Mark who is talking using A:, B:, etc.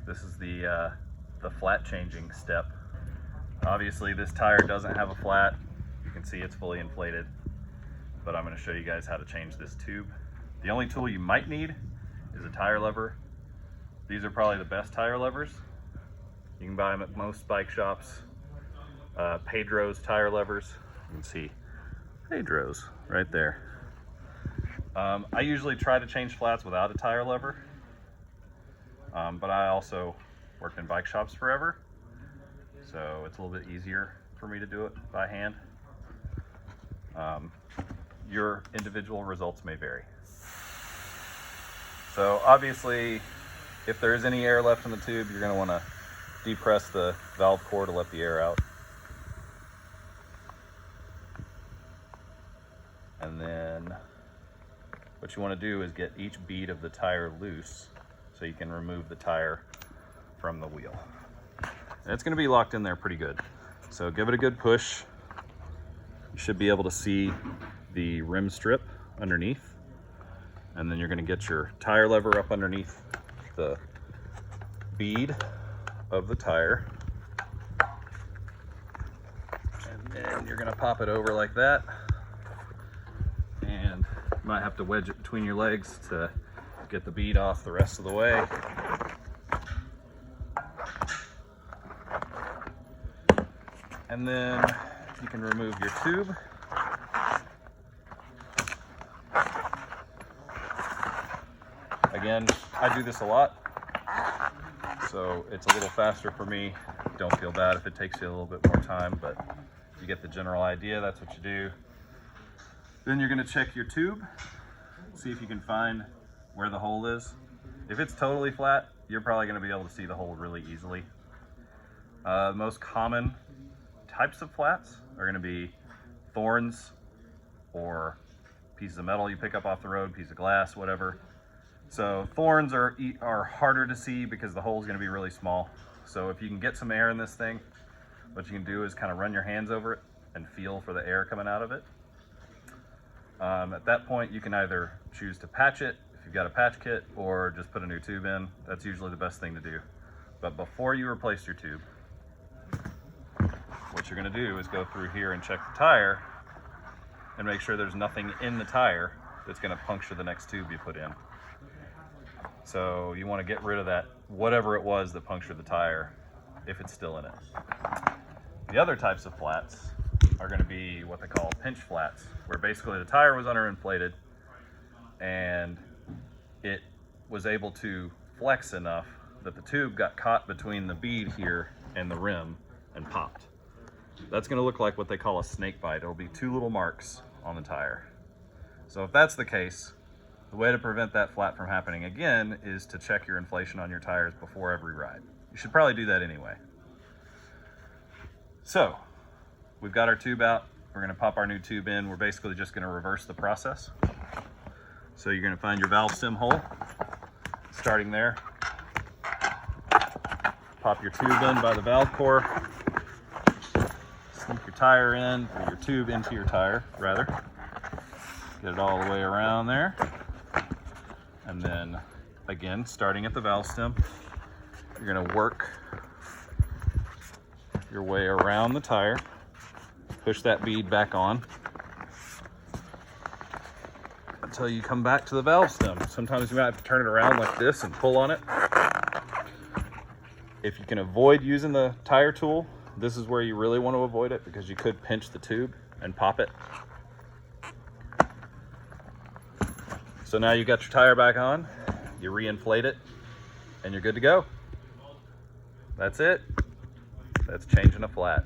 A: This is the flat changing step. Obviously this tire doesn't have a flat. You can see it's fully inflated, but I'm going to show you guys how to change this tube. The only tool you might need is a tire lever. These are probably the best tire levers. You can buy them at most bike shops. Pedro's tire levers. You can see Pedro's right there. I usually try to change flats without a tire lever, but I also worked in bike shops forever, so it's a little bit easier for me to do it by hand. Your individual results may vary. So obviously, if there is any air left in the tube, you're going to want to depress the valve core to let the air out. And then what you want to do is get each bead of the tire loose so you can remove the tire from the wheel. And it's going to be locked in there pretty good. So give it a good push. You should be able to see the rim strip underneath. And then you're going to get your tire lever up underneath the bead of the tire. And then you're going to pop it over like that. And you might have to wedge it between your legs to get the bead off the rest of the way. And then you can remove your tube. Again, I do this a lot, so it's a little faster for me. Don't feel bad if it takes you a little bit more time, but you get the general idea. That's what you do. Then you're going to check your tube, see if you can find where the hole is. If it's totally flat, you're probably going to be able to see the hole really easily. Most common types of flats are going to be thorns or pieces of metal you pick up off the road, piece of glass, whatever. So thorns are harder to see because the hole is going to be really small. So if you can get some air in this thing, what you can do is kind of run your hands over it and feel for the air coming out of it. At that point, you can either choose to patch it if you've got a patch kit, or just put a new tube in. That's usually the best thing to do. But before you replace your tube, what you're going to do is go through here and check the tire and make sure there's nothing in the tire that's going to puncture the next tube you put in. So you want to get rid of that, whatever it was that punctured the tire, if it's still in it. The other types of flats are going to be what they call pinch flats, where basically the tire was underinflated and it was able to flex enough that the tube got caught between the bead here and the rim and popped. That's going to look like what they call a snake bite. It'll be two little marks on the tire. So if that's the case, the way to prevent that flat from happening again is to check your inflation on your tires before every ride. You should probably do that anyway. So we've got our tube out. We're going to pop our new tube in. We're basically just going to reverse the process. So you're going to find your valve stem hole, starting there. Pop your tube in by the valve core. Slip your tire in, or your tube into your tire, rather. Get it all the way around there. And then, again, starting at the valve stem, you're going to work your way around the tire. Push that bead back on until you come back to the valve stem. Sometimes you might have to turn it around like this and pull on it. If you can avoid using the tire tool, this is where you really want to avoid it, because you could pinch the tube and pop it. So now you got your tire back on, you reinflate it, and you're good to go. That's it. That's changing a flat.